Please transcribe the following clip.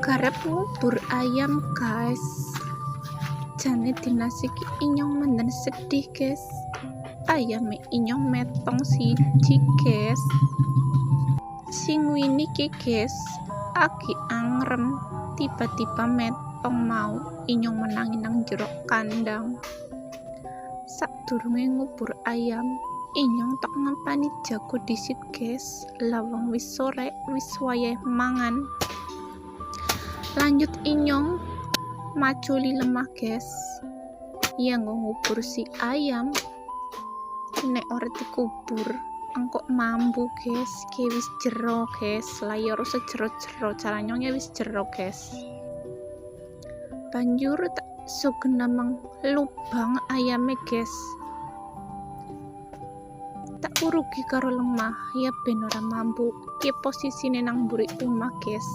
Karep ngubur ayam guys, jane dinasiki inyong menden sedih guys. Ayame inyong metong siji guys. Sing wini ki guys aki angrem, tiba-tiba metong mau inyong menangi nang jero kandang. Sadurunge ngubur ayam, inyong tok ngempani jago disit guys. Lawang wis sore, wis wayah mangan. Lanjut inyong maculi lemah guys, yang ngubur si ayam. Nek ora dikubur engkok mambu guys, ki wis jero guys, layar sejero-jero, caranya wis jero guys. Banjur tak sogenamang lubang ayame guys, tak urugi karo lemah ya ben ora mambu, ki posisine nang mburi omah guys.